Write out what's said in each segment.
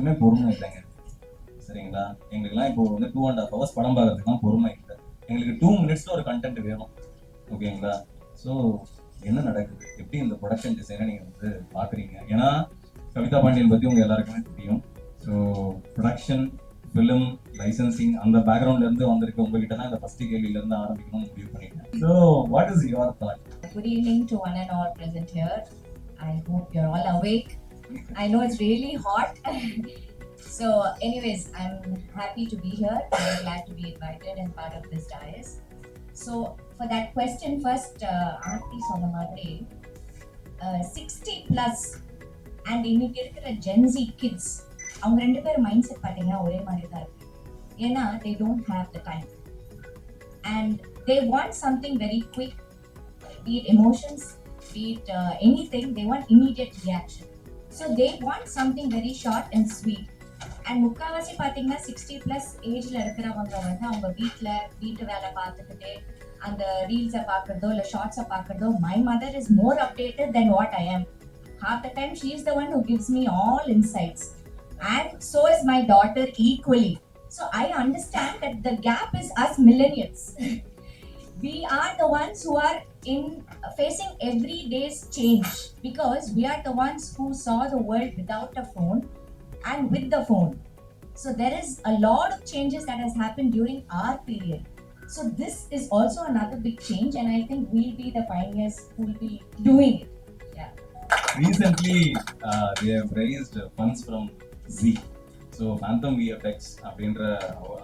யாருக்குமே பொறுமை இல்லைங்க. சரிங்களா? எங்களுக்குலாம் இப்போ வந்து 2.5 hours படம் பார்க்கறதுக்குலாம் பொறுமை இல்லை. எங்களுக்கு 2 minutesல ஒரு கண்டென்ட் வேணும். ஓகேங்களா? ஸோ என்ன நடக்குது, எப்படி இந்த ப்ரொடக்ஷன் டிசைனை நீங்கள் வந்து பார்க்குறீங்க? ஏன்னா கவிதா பாண்டியன் பற்றி உங்கள் எல்லாருக்குமே தெரியும். ஸோ ப்ரொடக்ஷன், ஃபிலிம், லைசன்சிங் அந்த பேக்ரவுண்ட்லேருந்து வந்திருக்க உங்ககிட்ட தான் இந்த ஃபர்ஸ்ட் கேள்வியிலேருந்து ஆரம்பிக்கணும்னு முடிவு பண்ணிட்டேன். So what is your thought? Good evening to one and all present here. I hope you're all awake. I know it's really hot. So anyways, I'm happy to be here. I'm glad to be invited and part of this dais. So for that question first, auntie சொன்ன மாதிரி 60 plus and இன்னைக்கு இருக்கிற Gen Z kids அவங்க ரெண்டு பேர் mind set பார்த்தீங்கன்னா ஒரே மாதிரி தான் இருக்கு. ஏன்னா they don't have the time and they want something very quick, be it emotions, be it anything, they want immediate reaction. So they want something very short and sweet. And முக்காவாசி பார்த்தீங்கன்னா 60 plus ஏஜ்ல இருக்கிறவங்க வந்து அவங்க வீட்டு வேலை பார்த்துக்கிட்டே அந்த ரீல்ஸை பார்க்கறதோ இல்லை ஷார்ட்ஸை பார்க்கறதோ, my mother is more updated than what I am. Half the time she is the one who gives me all insights. And so is my daughter equally. So I understand that the gap is us millennials. We are the ones who are facing every day's change because we are the ones who saw the world without a phone and with the phone. So there is a lot of changes that has happened during our period. So this is also another big change, and I think we'll be the pioneers who will be doing it. Yeah. Recently, they have raised funds from Z. So Phantom VFX அப்படின்ற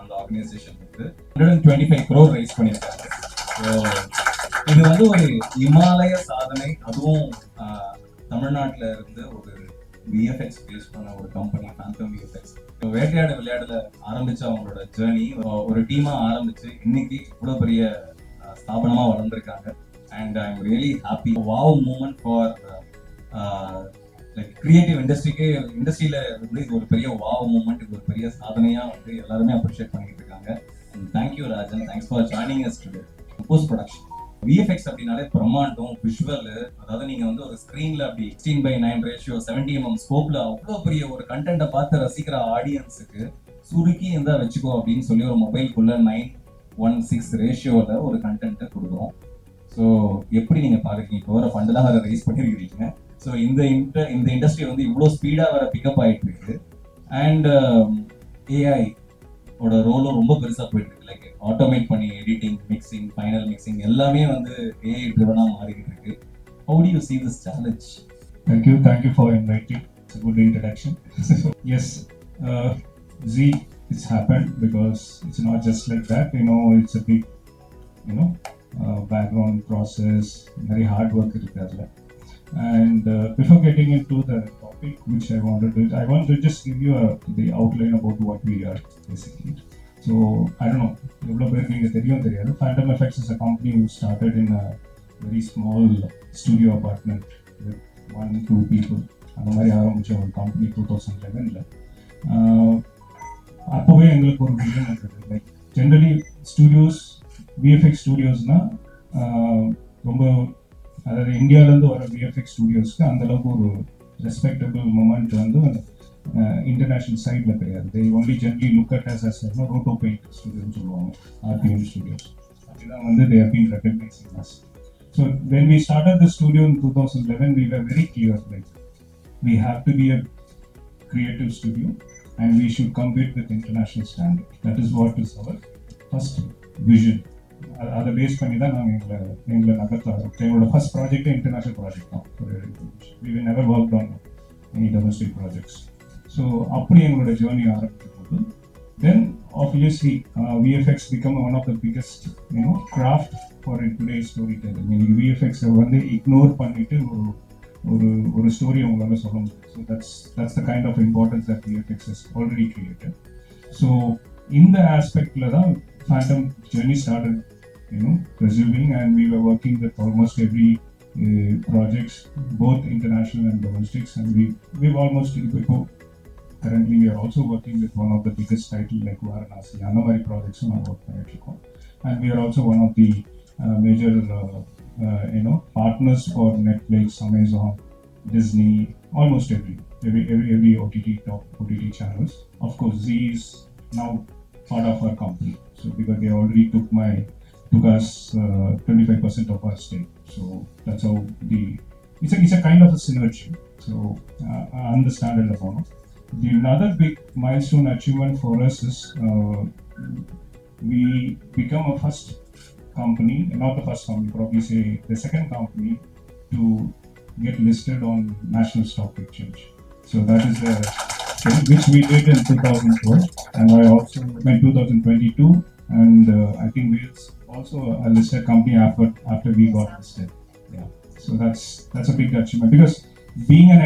அந்த organisation வந்து 125 crore rice பண்ணியிருக்காங்க. So இது வந்து ஒரு இமாலய சாதனை. அதுவும் தமிழ்நாட்டில் இருந்து ஒரு விஎஃப்எக்ஸ் பேஸ் பண்ண ஒரு கம்பெனி Phantom VFX. வேட்டையாடு விளையாடுல ஆரம்பிச்ச அவங்களோட ஜேர்னி ஒரு டீமா ஆரம்பிச்சு இன்னைக்கு இவ்வளோ பெரிய ஸ்தாபனமா வளர்ந்துருக்காங்க. And I am really happy. Wow moment for like creative இண்டஸ்ட்ரியில வந்து இது ஒரு பெரிய வாவ் மூமெண்ட், இது ஒரு பெரிய சாதனையா வந்து எல்லாருமே அப்ரிஷியேட் பண்ணிட்டு இருக்காங்க. And thank you Rajan, thanks for joining us today. Post production VFX அப்படின்னாலே பிரம்மாண்டம், விஷுவல், அதாவது நீங்க வந்து ஒரு ஸ்கிரீன்ல அப்படி 16:9 ரேஷியோ 70mm ஸ்கோப்ல அவ்வளோ பெரிய ஒரு கண்டென்ட்டை பார்த்து ரசிக்கிற ஆடியன்ஸுக்கு சுருக்கி இருந்தா வச்சுக்கோ அப்படின்னு சொல்லி ஒரு மொபைலுக்குள்ள 9:1:6 ரேஷியோல ஒரு கண்டென்ட்டை கொடுக்குறோம். ஸோ எப்படி நீங்க பாக்குறீங்க? இப்போ வர ஃபண்ட் தான் வேற ரைஸ் பண்ணிருக்கீங்க. ஸோ இந்த இண்டஸ்ட்ரி வந்து இவ்வளோ ஸ்பீடாக வர பிக்கப் ஆகிட்டு இருக்கு. அண்ட் ஏஐ ஓட ரோலும் ரொம்ப பெருசாக போயிட்டு இருக்கு. லைக் ஆட்டோமேட் பண்ணி எடிட்டிங், மிக்சிங், ஃபைனல் மிக்சிங் எல்லாமே வந்து ஏஐ ட்ரிவனாக மாறிக்கிட்டு இருக்கு. How do you see this challenge? Thank you for inviting. It's a good introduction. Yes, Z, it's happened because it's not just like that. It's a big, background process, very hard work required. And before getting into the topic which I want to just give you the outline about what we are basically. So I don't know, எவ்வளோ பேருக்கு இங்கே தெரியாது. Phantom FX is a company who started in a very small studio apartment with 1-2 people. அந்த மாதிரி ஆரம்பிச்ச ஒரு company 2011. அப்போவே எங்களுக்கு ஒரு விஷன் இருக்குது. லைக் ஜென்ரலி ஸ்டூடியோஸ், விஎஃப்எக்ஸ் ஸ்டூடியோஸ்னால் ரொம்ப, அதாவது இந்தியாவிலேருந்து வர விஎஃப்எக்ஸ் ஸ்டூடியோஸ்க்கு அந்தளவுக்கு ஒரு ரெஸ்பெக்டபிள் மூமெண்ட் வந்து இன்டர்நேஷ்னல் சைடில் கிடையாது. They only generally look at us roto paint ஸ்டூடியோன்னு சொல்லுவாங்க, ஆர்டிஎம் ஸ்டூடியோஸ். அப்படிதான் வந்து they have been recognising us. So when we started the studio in 2011, we were very clear, like we have to be a creative studio and we should compete with international standard. That is what is our first vision. அதை base பண்ணி தான் நாங்கள் எங்களை நகர்த்த ஆரம்பிச்சோம். எங்களோட first ப்ராஜெக்டே international project தான். We will never work on any domestic projects. So அப்படி எங்களோட ஜேர்னி ஆரம்பிக்கும் போது then obviously VFX become one of the biggest craft for today storytelling. இன்னைக்கு விஎஃப்எக்ஸை வந்து இக்னோர் பண்ணிட்டு ஒரு ஸ்டோரி அவங்களால சொல்ல முடியும். So that's the kind of importance that VFX has already created. So இந்த ஆஸ்பெக்டில் தான் Phantom journey started, resuming, and we were working with almost every projects, both international and domestics, and we've almost currently we are also working with one of the biggest titles like Varanasi. Anamari projects on our work, and we are also one of the major partners for Netflix, Amazon, Disney, almost every. every OTT channels. Of course, Z is now part of our company. So because they already took us 25% of our stake. So that's how it's a kind of a synergy. So understand it about. The another big milestone achievement for us is we become a first company, not the first company, probably say the second company to get listed on National Stock Exchange. So that is the thing which we did in 2012, and I also in 2022, and I think we also a listed company after we got listed. Yeah, so that's a big achievement because being an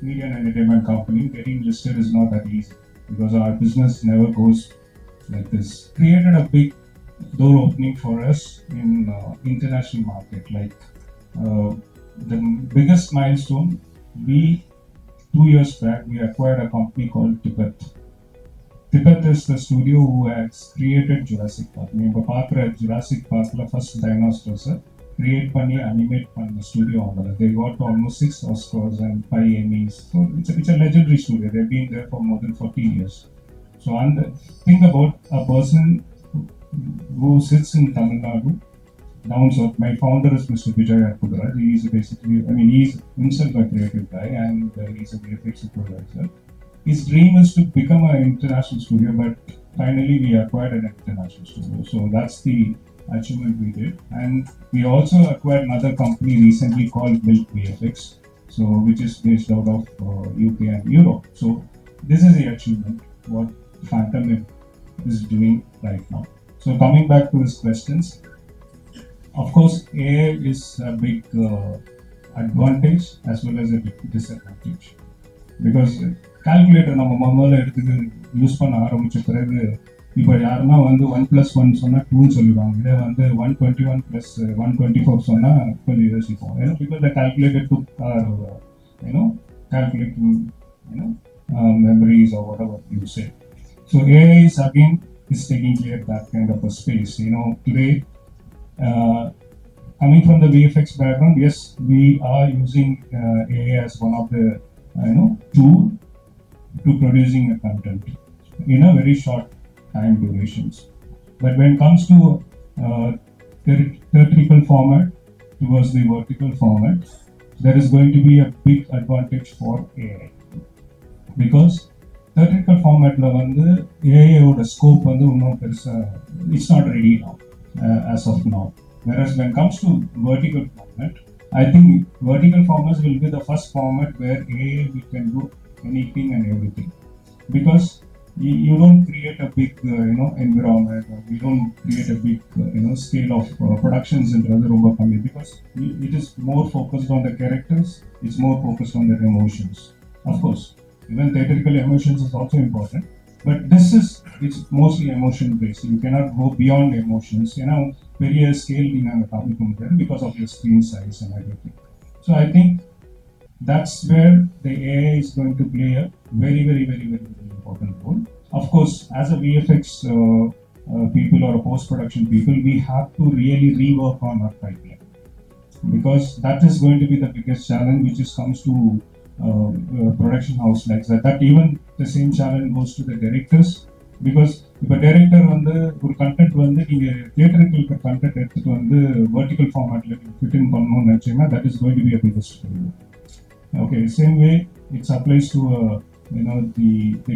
media and entertainment company, getting listed is not that easy because our business never goes like this. Created a big door opening for us in international market. Like the biggest milestone, 2 years back we acquired a company called Tibet. Tibet is the studio who has created Jurassic Park. Remember, Jurassic Park first dinosaurs create பண்ணி animate பண்ண studio அவங்கள. They got almost 6 Oscars and 5 Emmys. So it's a legendary studio. They've been there for more than 40 years. So think about a person who sits in Tamil Nadu, down south. My founder is Mr. Ethiraja. He is basically, he's himself a creative guy and he's a VFX supervisor. His dream is to become an international studio, but finally we acquired an international studio. So that's the achievement we did. And we also acquired another company recently called Milk VFX, so which is based out of UK and Europe. So this is the achievement what Phantom is doing right now. So coming back to his questions, of course AI is a big advantage as well as a disadvantage because calculator நம்ம முதல்ல எடுத்து use பண்ண ஆரம்பிச்ச பிறகு இப்போ யாருன்னா வந்து 1+1 சொன்னா 2 சொல்லுவாங்க. இதே வந்து 121+124 சொன்னா கொஞ்சம் யோசிப்போம். Because the calculator took our calculating memories or whatever you say. So AI is again taking care of that kind of a space. Today coming from the VFX background, yes, we are using AI as one of the tool to producing a content in a very short time durations. But when it comes to theatrical format towards the vertical format, there is going to be a big advantage for AI because theatrical format la vandu AI oda scope vandu innum perusa it's not ready now as of now. Whereas when it comes to vertical format, I think vertical formats will be the first format where AI we can do anything and everything because you don't create a big environment or you don't create a big scale of productions in romba kammi because it is more focused on the characters, it's more focused on the emotions. Of course even theatrical emotions is also important, but it's mostly emotion based. You cannot go beyond emotions, பெரிய scale நீங்க காமிக்க முடியாது because of your screen size and everything. So I think that's where the AI is going to play a very, very, very, very, very important role. Of course, as a VFX people or a post-production people, we have to really rework on our pipeline because that is going to be the biggest challenge which comes to production house like that. That even the same challenge goes to the directors because if a director வந்து ஒரு content வந்து நீங்க தியேட்டருக்கு content எடுத்துட்டு வந்து vertical ஃபார்மேட்ல fit in பண்ணணும்னு நினைச்சீங்கன்னா that is going to be a biggest failure. Okay, same way it applies to the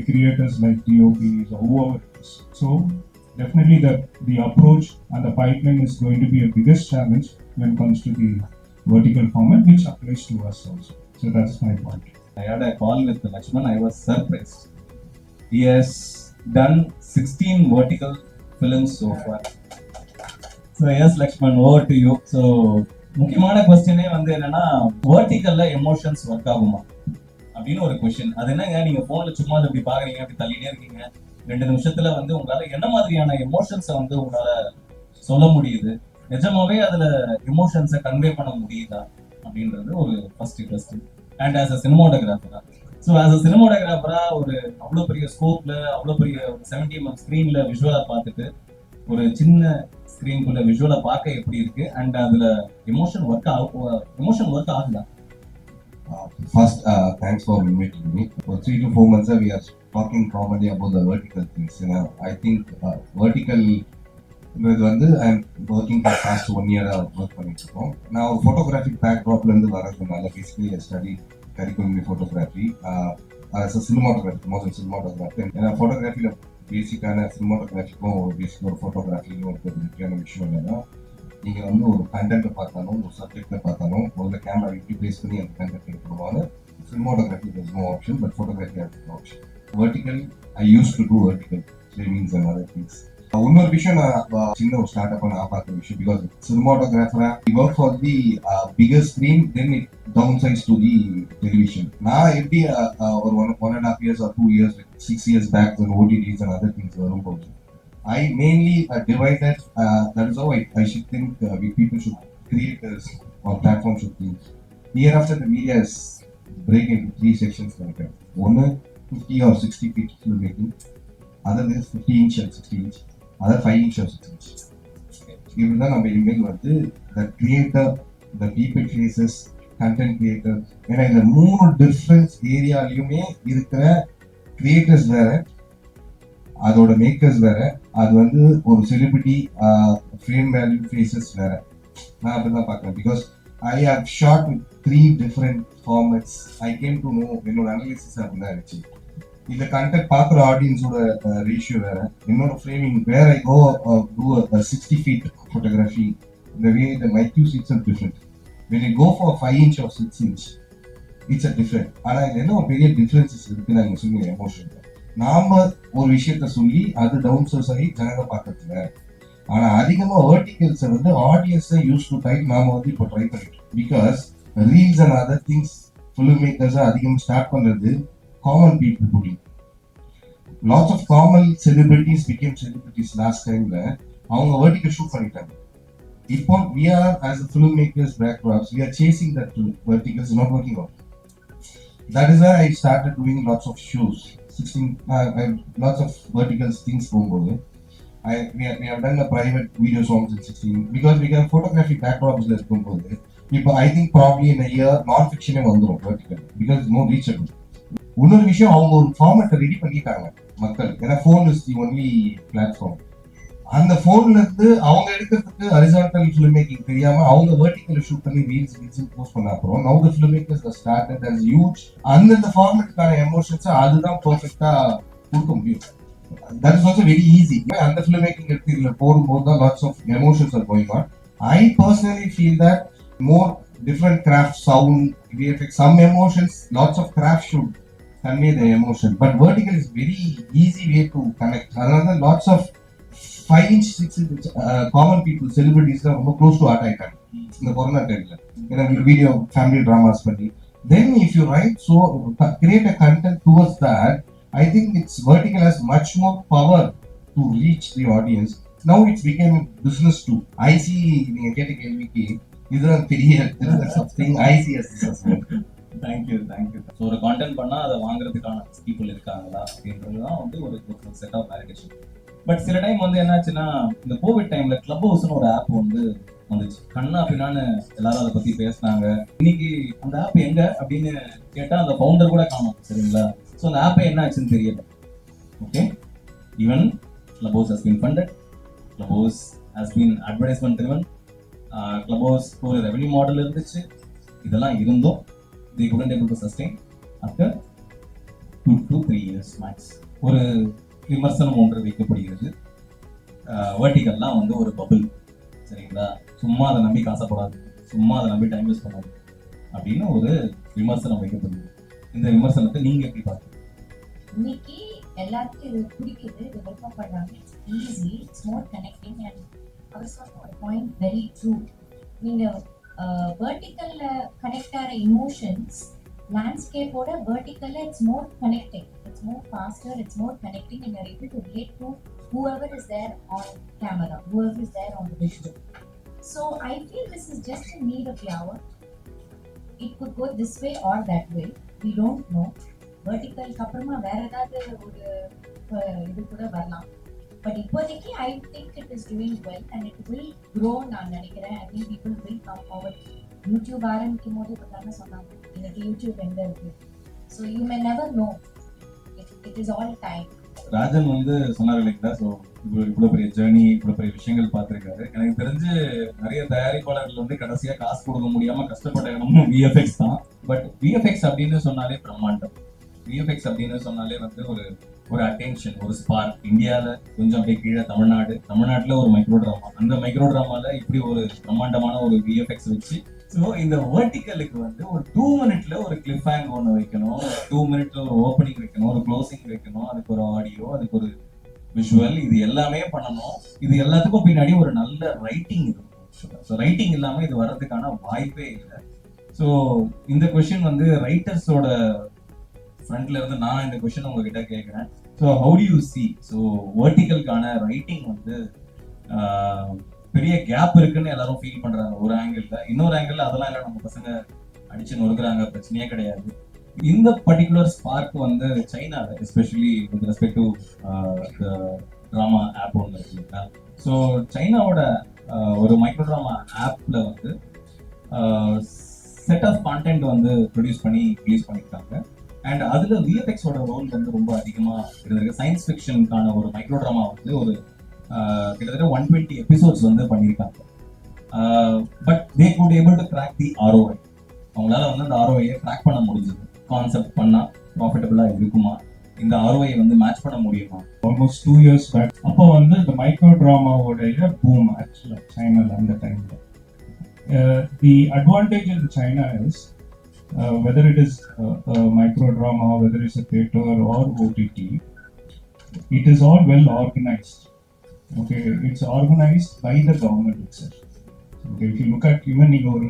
creators like DOPs or whoever it is. So definitely the approach and the pipeline is going to be a biggest challenge when it comes to the vertical format, which applies to us also. So that's my point. I had a call with Lakshman. I was surprised. He has done 16 vertical films so far. So yes, Lakshman, over to you. So முக்கியமான கொஸ்டினே வந்து என்னன்னா வெர்டிகல்ல emotions work ஆகுமா அப்படின்னு ஒரு question. அது என்னங்க, நீங்க போன்ல சும்மா இப்படி பாக்குறீங்க, அப்படி தள்ளிட்டே இருக்கீங்க, 2 நிமிஷத்துல வந்து உங்களால என்ன மாதிரியான எமோஷன்ஸை வந்து உங்களால சொல்ல முடியுது, நிஜமாவே அதுல எமோஷன்ஸை கன்வே பண்ண முடியுதா அப்படின்றது ஒரு first question. And as a சினிமாட்டோகிராஃபரா, ஸோ ஆஸ் அ சினிமாட்டோகிராஃபரா ஒரு அவ்வளோ பெரிய ஸ்கோப்ல அவ்வளோ பெரிய 70 mm ஸ்க்ரீன்ல விஷுவலா பார்த்துட்டு ஒரு சின்ன ஸ்க்ரீனுக்குள்ள விஷுவலா பார்க்க எப்படி இருக்கு, அண்ட் அதுல எமோஷன் ஒர்க் ஆகுதா? First, thanks for inviting me. For 3 to 4 months, we are talking comedy about the vertical things. You know, I think vertical இது வந்து ஐம் ஒர்க்கிங் ஃபார் பாஸ்ட் 1 இயராக ஒர்க் பண்ணிட்டு இருக்கோம். நான் ஒரு ஃபோட்டோகிராஃபிக் பேக்ராப்லேருந்து வரதுனால basically study curriculum photography cinematography most cinematography. ஏன்னா ஃபோட்டோகிராஃபியில் பேசிக்கான சினிமாட்டோகிராஃபிக்கும் ஒரு பேசிக் ஒரு ஃபோட்டோகிராஃபிக்கும் ஒரு முக்கியமான விஷயம் என்னன்னா, நீங்கள் வந்து ஒரு கண்டென்ட்டை பார்த்தாலும் ஒரு சப்ஜெக்டை பார்த்தாலும் முதல்ல கேமரா எப்படி பேஸ் பண்ணி அந்த கண்டென்ட் எடுக்கணுவாங்க. Cinematography is no option, but photography has no option. Vertical I use to do vertical framings and other things. இன்னொரு விஷயம் நான் சின்ன ஒரு ஸ்டார்ட் அப் நான் பார்க்குற விஷயம், பிகாஸ் சினிமாட்டோகிராஃபரா work for the bigger screen then it down size to the television. நான் எப்படி ஒரு 1.5 years or 2 years 6 years back OTTs and other things வரும்போது I mainly divided, that is how I should think we people should creators or platform should think. Hereafter the media is break into 3 sections like that. One 50 or 60 feet filmmaking, other is 50 inch and 60 inch, other 5 inch or 6 inch. இப்படிதான் நம்ம இனிமேல் வந்து the creator, the people faces, content creator, ஏன்னா இந்த 3 different ஏரியாலையுமே இருக்கிற creators வேற, அதோட makers வேற, அது வந்து ஒரு செலிபிரிட்டி ஃப்ரேம் வேல்யூ ஃபேஸஸ் வேற. நான் அப்படிதான் பார்க்குறேன். Because I have shot with 3 different formats. I came to know, என்னோட அனாலிசிஸ் அப்படிதான் இருந்துச்சு. இந்த கண்டென்ட் பார்க்குற ஆடியன்ஸோட ரேஷியோ வேற, என்னோட ஃப்ரேமிங் வேற. I go to 60 feet photography, the way the my cues itself different. When you go for 5 inch or 6 inch, it's a different. ஆனால் இது என்ன ஒரு பெரிய டிஃப்ரென்சஸ் இருக்குன்னு நீங்கள் சொன்னீங்க எமோஷன். நாம ஒரு விஷயத்த சொல்லி அது டவுன் சோர்ஸ் ஆகி ஜனங்க பார்க்கறதுல, ஆனா அதிகமா வெர்டிகல்ஸை வந்து ஆடியன்ஸை யூஸ் டு டைப் நாம வந்து இப்போ ட்ரை பண்ணிட்டோம். Because reels and other things film மேக்கர்ஸை அதிகமாக ஸ்டார்ட் பண்றது காமன் பீப்புள் புடி. Lots of common celebrities become celebrities last டைம்ல அவங்க வெர்டிகல் ஷூட் பண்ணிட்டாங்க. இப்போ we are as a filmmakers backdrops, we are chasing that verticals not working out. That is why I started doing lots of shows. 16 lots of verticals things போகும்போது we have done a private video songs in 16 because we can photography backdrops இருக்கும்போது இப்போ I think probably in a year non-fiction வந்துரும் vertical because it's more reachable. இன்னொரு விஷயம், அவங்க ஒரு ஃபார்மேட்டை ready பண்ணிட்டாங்க மக்கள். ஏன்னா phone is the only platform. அந்த ஃபோன்ல இருந்து அவங்க எடுக்கிறதுக்கு ஹரிசான்டல் ஃபிலிம் மேக்கிங் தெரியாம அவங்க வெர்டிகல் ஷூட் பண்ணி ரீல்ஸ் போஸ்ட் பண்ண அப்புறம் now the film makers are started as huge. அந்த ஃபார்மேட்டுக்கான எமோஷன்ஸ் அதுதான் பெர்ஃபெக்ட்டா கொடுக்க முடியும். That is also very easy. அந்த ஃபிலிம் மேக்கிங் எடுத்து இதுல போடும்போது தான் lots of emotions are going on. I personally feel that more different craft, sound, VFX, some emotions, lots of craft should convey the emotion, but vertical is very easy way to connect. Another lots of 5 inch 6 inch common people celebrities are ரொம்ப close to art icon இந்த corona டைம்ல. ஏன்னா video family dramas பண்ணி then if you write so create a content towards that, I think it's vertical has much more power to reach the audience. Now it's became business too. I see நீங்க கேட்ட கேள்விக்கு இதுதான் பெரிய business of thing I see as business. Thank you. So ஒரு content பண்ணால் அதை வாங்குறதுக்கான people இருக்காங்களா அப்படின்றது தான் வந்து ஒரு செட் ஆஃப் வேலிடேஷன். பட் சில டைம் வந்து என்னாச்சுன்னா, இந்த கோவிட் டைம்ல கிளப் ஹவுஸ்னு ஒரு ஆப் வந்து வந்துச்சு. கண்ணா பின்னான்னு எல்லாரும் அதை பத்தி பேசினாங்க. இன்னைக்கு அந்த ஆப் எங்க அப்படின்னு கேட்டா அந்த ஃபவுண்டர் கூட காணும். சரிங்களா? ஸோ அந்த ஆப்பே என்ன ஆச்சுன்னு தெரியல. Okay, even club house has been funded, club house has been advertisement driven, club house ஒரு ரெவன்யூ மாடல் இருந்துச்சு. இதெல்லாம் இருந்தும் they couldn't able to sustain after 2 to 3 years max. ஒரு விமர்சனம் ஒன்று வைக்கப்படுகிறது, வெர்டிகல்லாம் வந்து ஒரு பபிள். சரிங்களா? சும்மா அதை நம்பி காசப்படாது, சும்மா அதை நம்பி டைம் வேஸ்ட் பண்ணாது அப்படின்னு ஒரு விமர்சனம் வைக்கப்படுது. இந்த விமர்சனத்தை நீங்க எப்படி பார்க்குறீங்க? இன்னைக்கு எல்லாருக்கும் இது பிடிக்குது, இது விருப்பம் பண்றாங்க. It's easy, it's more connecting. And அவர் சொன்ன ஒரு பாயிண்ட் வெரி ட்ரூ. நீங்க வெர்டிக்கல்ல கனெக்ட் ஆகிற இமோஷன்ஸ் லேண்ட்ஸ்கேப்போட வெர்டிக்கல்ல it's more connecting, it's more faster, it's more connecting and you are able to relate to whoever is there on camera, whoever is there on the visual. So I feel this is just a need of the hour. It could go this way or that way, we don't know. Vertical அப்புறமா வேற ஏதாவது ஒரு இது கூட வரலாம். But இப்போதைக்கு I think it is doing well and it will grow. நான் நினைக்கிறேன் I think people will come forward. YouTube ஆரம்பிக்கும் போது இப்போ தானே சொன்னாங்க இந்த YouTube எங்க இருக்கு. So you may never know. It is all time. Rajan வந்து சொன்னார் இல்லைங்களா, ஸோ இவ்வளோ பெரிய ஜேர்னி, இவ்வளோ பெரிய விஷயங்கள் பார்த்துருக்காரு. எனக்கு தெரிஞ்சு நிறைய தயாரிப்பாளர்கள் வந்து கடைசியாக காசு கொடுக்க முடியாமல் கஷ்டப்பட்ட இடமும் விஎஃப்எக்ஸ் தான். பட் விஎஃப்எக்ஸ் அப்படின்னு சொன்னாலே பிரம்மாண்டம். விஎஃப்எக்ஸ் அப்படின்னு சொன்னாலே வந்து ஒரு அட்டென்ஷன், ஒரு ஸ்பார்க். இந்தியாவில் கொஞ்சம் அப்படியே கீழே தமிழ்நாட்டில் ஒரு மைக்ரோ ட்ராமா, அந்த மைக்ரோ ட்ராமாவில் இப்படி ஒரு பிரம்மாண்டமான ஒரு விஎஃப்எக்ஸ் வச்சு, ஸோ இந்த வேர்டிக்கலுக்கு வந்து ஒரு 2 மினிட்ல ஒரு கிளிப் ஹேங் ஒன்று வைக்கணும், 2 மினிட்ல ஒரு ஓப்பனிங் வைக்கணும், ஒரு க்ளோசிங் வைக்கணும், அதுக்கு ஒரு ஆடியோ, அதுக்கு ஒரு விஷுவல், இது எல்லாமே பண்ணணும். இது எல்லாத்துக்கும் பின்னாடி ஒரு நல்ல ரைட்டிங் இருக்கும். ஸோ ரைட்டிங் இல்லாமல் இது வர்றதுக்கான வாய்ப்பே இல்லை. ஸோ இந்த கொஷின் வந்து ரைட்டர்ஸோட ஃப்ரண்ட்ல இருந்து நான் இந்த கொஷின் உங்ககிட்ட கேட்குறேன். So how do you see, so வேர்டிக்கலுக்கான ரைட்டிங் வந்து பெரிய கேப் இருக்குன்னு எல்லாரும் ஃபீல் பண்றாங்க ஒரு ஆங்கிள். இன்னொரு ஆங்கிள் அதெல்லாம் இல்லை, நம்ம பசங்க அடிச்சு நொறுக்குறாங்க, பிரச்சனையே கிடையாது. இந்த பர்டிகுலர் ஸ்பார்க் வந்து சைனால especially with respect to drama app ஒன்று இருக்குங்களா. ஸோ சைனாவோட ஒரு மைக்ரோ ட்ராமா ஆப்ல வந்து செட் ஆஃப் கான்டென்ட் வந்து ப்ரொடியூஸ் பண்ணி ரிலீஸ் பண்ணியிருக்காங்க. அண்ட் அதுல விஎஃப்எக்ஸோட ரோல் வந்து ரொம்ப அதிகமாக இருந்திருக்கு. சயின்ஸ் ஃபிக்ஷனுக்கான ஒரு மைக்ரோ ட்ராமா வந்து ஒரு கிட்டத்தட்ட 120 எபிசோட்ஸ் வந்து பண்ணியிருக்காங்க. But they good able to crack the ROI. அவங்களால வந்து அந்த ROI கிராக் பண்ண முடிஞ்சது. கான்செப்ட் பண்ணா ப்ராஃபிட்டபிளா இருக்குமா, இந்த ROI வந்து மேட்ச் பண்ண முடியுமா. ஆல்மோஸ்ட் 2 years பேக் அப்போ வந்து இந்த மைக்ரோ ட்ராமாவோடைய பூம் ஆக்சுவலாக சைனால அந்த டைம்ல. The advantage in China is whether it is a micro drama, whether it's a theater or OTT, it is all well organized. Okay, it's organized by the government itself. Okay, if you look at even நீங்க ஒரு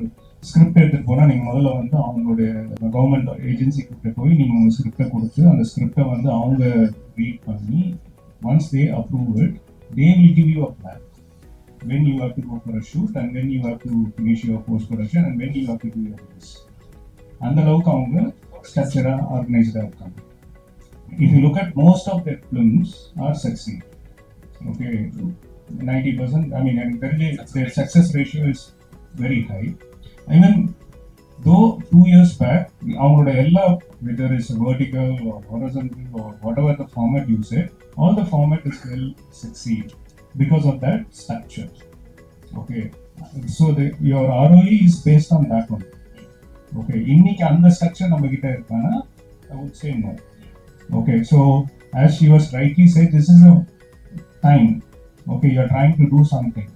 script எடுத்துட்டு போனா நீங்க முதல்ல வந்து அவங்களுடைய government agency கிட்ட போய் நீங்க உங்க ஸ்கிரிப்டை கொடுத்து அந்த ஸ்கிரிப்டை வந்து அவங்க ரீட் பண்ணி once they approve it, they will give you a plan when you have to go for a shoot and when you have to finish your post production and when you have to do your this. அந்த அளவுக்கு அவங்க ஸ்ட்ரக்சரா ஆர்கனைஸ்டா இருக்காங்க. If you look at most of their films are succeed. Okay, 90%. I mean, and their success ratio is very high. Even though 2 years back, avangaloda ella, whether it's vertical or horizontal or whatever the format you say, all the format is will succeed because of that structure. Okay, so your ROI is based on that one. Okay, இன்னைக்கு அந்த structure நம்ம கிட்ட இருக்கானா? I would say no. Okay, so as she was rightly said, this is a time. Okay, you are trying to do something.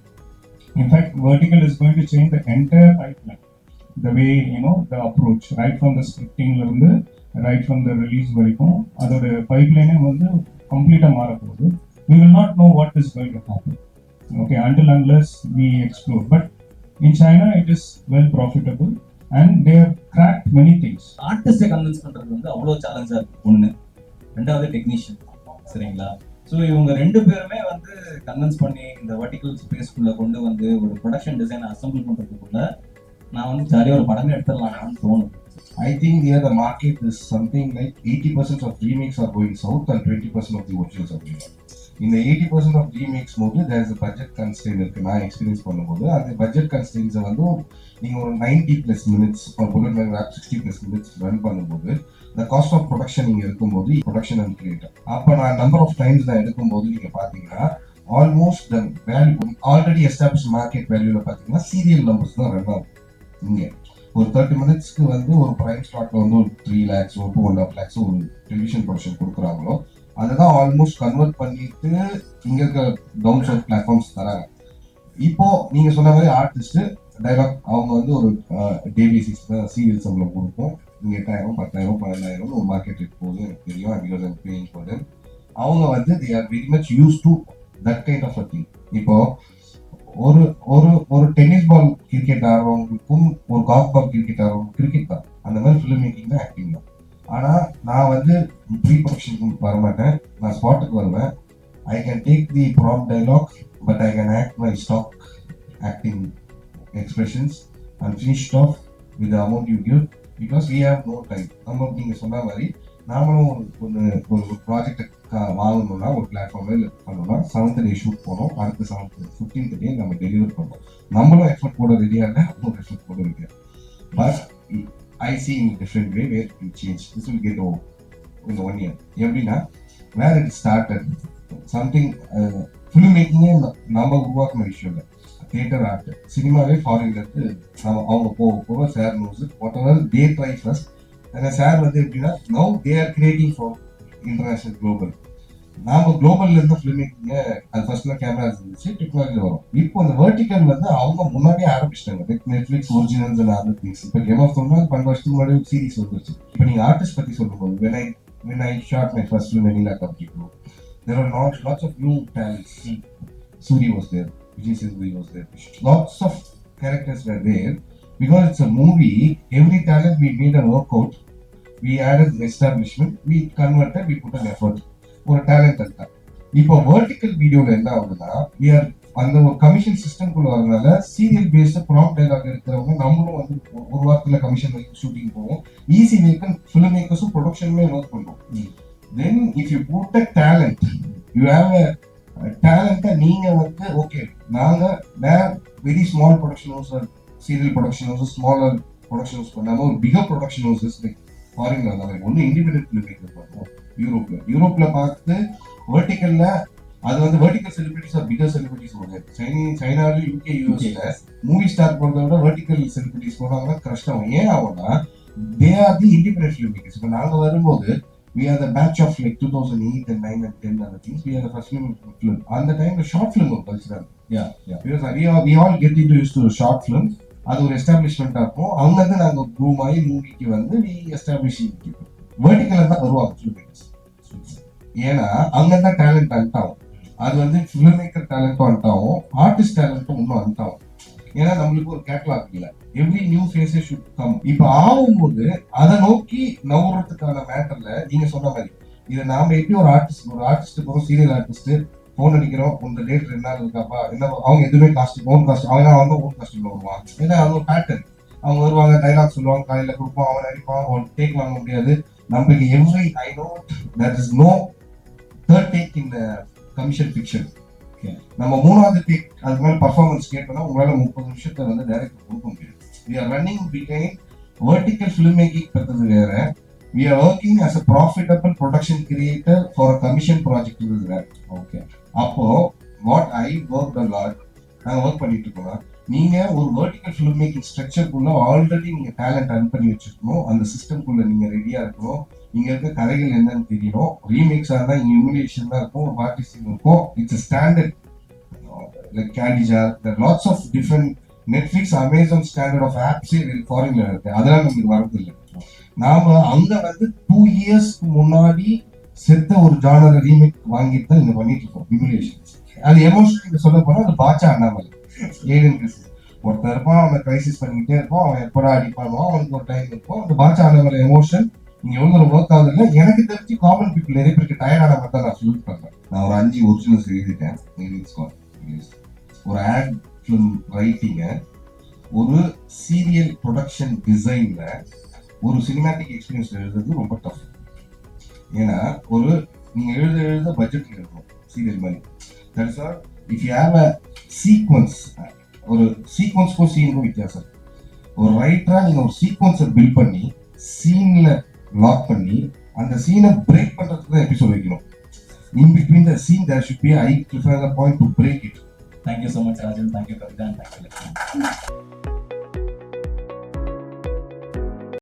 In fact, vertical is going to change the entire pipeline, the way, you know, the approach, right from the scripting level, right from the release varaikkum adoda pipeline வந்து கம்ப்ளீட்டா மாற போகுது. We will not know what is going to happen, okay, until unless we explore. But in China it is well profitable and they have cracked many things. ஆர்டிஸ்டை convince பண்றது வந்து அவ்வளோ சேலஞ்சா இருக்கு. ஒன்று, ரெண்டாவது டெக்னீஷியன். சரிங்களா. ஸோ இவங்க 2 பேருமே வந்து கன்வின்ஸ் பண்ணி இந்த வெர்டிக்கல் ஸ்பேஸ்க்குள்ள கொண்டு வந்து ஒரு ப்ரொடக்ஷன் டிசைனை அசம்பிள் பண்றதுக்குள்ள நான் வந்து ஜாலியாக ஒரு படமே எடுத்துடலாம்னு தோணும். I think here the market is something like 80% of remakes are going south and 20% of the originals are going north. In the 80% of remakes mode, there is a budget constraint இருக்கு. நான் experience பண்ணும்போது அந்த budget கன்ஸ்ட்ரெயின்ஸை வந்து நீங்க ஒரு 90+ minutes ஒரு bullet man 60+ minutes run பண்ணும்போது the cost of production நீங்க இருக்கும்போது ப்ரொடக்ஷன் அண்ட் கிரியேட்டர் அப்போ நான் நம்பர் ஆஃப் டைம்ஸ் நான் எடுக்கும்போது நீங்க பாத்தீங்கன்னா almost the value already establish market வேல்யூல பாத்தீங்கன்னா சீரியல் நம்பர்ஸ் தான் ரன் ஆகும். இங்க ஒரு 30 மினிட்ஸ்க்கு வந்து ஒரு பிரைம் ஸ்லாட்ல வந்து ஒரு 3 lakhs ஒரு 2.5 lakhs ஒரு டெலிவிஷன் ப்ரொடக்ஷன் கொடுக்குறாங்களோ அதுதான் ஆல்மோஸ்ட் கன்வெர்ட் பண்ணிட்டு இங்க இருக்க டவுன் சோர்ஸ் பிளாட்ஃபார்ம்ஸ் தராங்க. இப்போ நீங்க சொன்ன மாதிரி ஆர்டிஸ்ட் டைலாக் அவங்க வந்து ஒரு டே பேசிஸ் தான் சீரியல் சம்பளம் கொடுப்போம். இங்க 8,000 10,000 12,000 ஒரு மார்க்கெட் ரேட் போகுது எனக்கு தெரியும். Because I'm paying for them. அவங்க வந்து they are very much used to that kind of a thing. இப்போ ஒரு ஒரு ஒரு டென்னிஸ் பால் கிரிக்கெட் ஆடுறவங்களுக்கும் ஒரு கால்ஃப் பால் கிரிக்கெட் ஆடுறவங்க கிரிக்கெட் தான். அந்த மாதிரி ஃபிலிம் மேக்கிங் தான் ஆக்டிங் தான். ஆனா நான் வந்து ப்ரீ ப்ரொடக்ஷனுக்கு வரமாட்டேன். நான் ஸ்பாட்டுக்கு வருவேன். I can take the prompt dialogue but I can act my stock acting expressions and finish off with the amount you give because we have no time. நம்ம நீங்க சொன்ன மாதிரி நாமளும் ஒரு ப்ராஜெக்ட் வாங்கணும்னா ஒரு பிளாட்ஃபார்ம்ல பண்ணோம்னா 7th டே ஷூட் போனோம். அடுத்த 15th டே நம்ம டெலிவர் பண்ணோம். நம்மளும் எஃபர்ட் போட ரெடியா இல்லை, அவங்களும் எஃபர்ட் போட ரெடியா. But I see in a different way where it will change. This will get over in the 1 year. எப்படின்னா where it started something film மேக்கிங்கே நம்ம உருவாக்குன விஷயம் இல்லை. தியேட்டர் ஆர்ட் சினிமாவே ஃபாரின்ல இருந்து அவங்க போக போக sir knows what ever they try first. ஆனால் சார் வந்து எப்படின்னா now they are creating for international global. நாம குளோபல்ல இருந்து ஃபிலிம் மேக்கிங்க அது ஃபர்ஸ்ட்ல கேமராஸ் இருந்துச்சு, டெக்னாலஜி வரும். இப்போ அந்த வெர்டிகல் வந்து அவங்க முன்னாடியே ஆரம்பிச்சிட்டாங்க. Netflix originals and other things. இப்போ கேம் ஆஃப் த்ரோன்ஸ் 12 வருஷத்துக்கு முன்னாடி ஒரு சீரிஸ் வந்துருச்சு. இப்போ நீங்க ஆர்டிஸ்ட் பத்தி சொல்லும்போது when I shot my first film Vanilla Cupcake, there were lots of new talents. Suri was there, Vijay Sethupathi was there, lots of characters were there. Because it's a movie, every talent we made a workout, we added establishment, we converted, we put an effort. ஒரு talent இருக்கா. இப்போ vertical வீடியோல என்ன ஆகுதுன்னா we are அந்த ஒரு commission சிஸ்டம்குள்ள வரதுனால serial paste prompt dialogue இருக்கிறவங்க நம்மளும் வந்து ஒரு வாரத்துல கமிஷன் ஷூட்டிங் போவோம். ஈஸி வேக்கன் ஃபிலிம் மேக்கர்ஸும் ப்ரொடக்ஷனுமே ஒர்க் பண்ணுவோம். Then if you put a talent, you have a டேலண்ட்டை நீங்க வந்து ஓகே நாங்க very small production house, serial production house, smaller production house பண்ணாம ஒரு பிகர் ப்ரொடக்ஷன் ஹவுசஸ் ஃபாரின்ல வந்தாங்க. ஒன்னும் இண்டிபெண்டன்ட் ஃபிலிம் மேக்கர் பார்த்தோம் யூரோப்ல பார்த்து வெர்டிக்கல்ல அது வந்து vertical celebrities are bigger celebrities போகுது. சைனால யூகே யூஎஸ்ல மூவி ஸ்டார் போறத விட வெர்டிக்கல் செலிபிரிட்டிஸ் போனாங்கன்னா கஷ்டம். ஏன் ஆகும்னா they are the independent film makers. இப்போ நாங்க வரும்போது we are the batch of like 2008 and 9 and 10 and things. We are the first film. On the time the short film was cultural. Because we all get into used to short films. அது ஒரு establishment ஆகும். அவங்க வந்து நாங்க prove ஆகி மூவிக்கு வந்து we establishing வெர்டிக்கல்ல தான் வருவாங்க ஃபிலிம் மேக்கர்ஸ். ஏன்னா அங்க தான் டேலண்ட் அன்ட்டாகும். அது வந்து ஃபிலிம் மேக்கர் டேலண்ட்டும் அன்ட்டாகும், ஆர்டிஸ்ட் டேலண்ட்டும் இன்னும் அன்ட்டாகும். ஏன்னா நம்மளுக்கு ஒரு கேட்டலாக் இல்லை. எவ்ரி நியூ ஃபேஸே ஷுட் கம். இப்போ ஆகும்போது அதை நோக்கி நவுறதுக்கான மேட்டர்ல நீங்க சொன்ன மாதிரி இதை நாம எப்படி ஒரு ஆர்டிஸ்ட் போறோம், சீரியல் ஆர்டிஸ்ட் போன் அடிக்கிறோம், உங்க டேட் 2 நாள் இருக்காப்பா என்ன, அவங்க எதுவுமே காஸ்டியூம் ஓன் காஸ்டியூம் அவங்க வந்து ஓன் காஸ்டியூம்ல வருவாங்க. ஏன்னா அது ஒரு பேட்டர்ன். அவங்க வருவாங்க, டைலாக் சொல்லுவாங்க, காலையில கொடுப்போம், அவன் அடிப்பான், அவன் டேக் வாங்க முடியாது. நம்மளுக்கு every I know that is no third take in commission fiction. நம்ம 3வது டேக் அதுக்கு மேல பர்ஃபார்மன்ஸ் கேட்டோம்னா உங்களால 30 நிமிஷத்தை வந்து டைரக்ட் கொடுக்க முடியாது. We are running behind vertical filmmaking பண்றது வேற. We are working as a profitable production creator for a commission project வேற. ஓகே, அப்போ what I worked a lot, நாங்க ஒர்க் பண்ணிட்டு இருக்கோம். நீங்க ஒரு வெர்டிக்கல் ஃபிலிம் மேக்கிங் ஸ்ட்ரக்சர்க்குள்ள ஆல்ரெடி நீங்க டேலண்ட் அர்ன் பண்ணி வச்சிருக்கணும். அந்த சிஸ்டம்குள்ள நீங்க ரெடியா இருக்கணும். இங்க இருக்க கதைகள் என்னன்னு தெரியணும். ரீமேக்ஸா இருந்தா இங்க இமிடேஷன் தான் இருக்கும், பார்ட்டிசிங் இருக்கும். இட்ஸ் ஸ்டாண்டர்ட் லைக் கேண்டிஜா, lots of different Netflix, Amazon standard of ஆப்ஸே ஃபாரின்ல இருக்கு. அதெல்லாம் நமக்கு வரது இல்லை. நாம அங்க வந்து 2 years முன்னாடி செத்த ஒரு ஜானர் ரீமேக் வாங்கிட்டு தான் இங்க பண்ணிட்டு இருக்கோம் இமிடேஷன். அது எமோஷனல் சொல்ல போனா அது பாச்சா அண்ணாமலை ஏழு ஒருத்தர் இருப்பான், அவன் கிரைசிஸ் பண்ணிக்கிட்டே இருப்பான், அவன் எப்படா அடிப்பானுவான், அவனுக்கு ஒரு டைம் இருக்கும். அந்த பாச்சா அண்ணாமலை எமோஷன் நீங்க எவ்வளவு ஒர்க் ஆகுது இல்லை. எனக்கு தெரிஞ்சு காமன் பீப்புள் நிறைய பேருக்கு டயர்டான மாதிரி தான் நான் ஃபீல் பண்றேன். நான் ஒரு 5 ஒரிஜினல்ஸ் எழுதிட்டேன். ஒரு ஆட் ஃபிலிம் ரைட்டிங்க, ஒரு சீரியல் ப்ரொடக்ஷன் டிசைன்ல ஒரு சினிமேட்டிக் எக்ஸ்பீரியன்ஸ் எழுதுறது ரொம்ப டஃப். ஏன்னா ஒரு நீங்க எழுத பட்ஜெட் இருக்கணும் சீரியல் மாதிரி. That's all. If you have a sequence, ஒரு சீக்வன்ஸ்க்கும் சீனுக்கும் வித்தியாசம். ஒரு ரைட்டரா நீங்க ஒரு சீக்வன்ஸை பில்ட் பண்ணி சீன்ல லாக் பண்ணி அந்த சீனை பிரேக் பண்றதுக்கு தான் எபிசோட் வைக்கணும். In between the scene there should be a cliffer point to break it. Thank you so much, Rajan. Thank you, Rajan. Thank you, Lakshmi.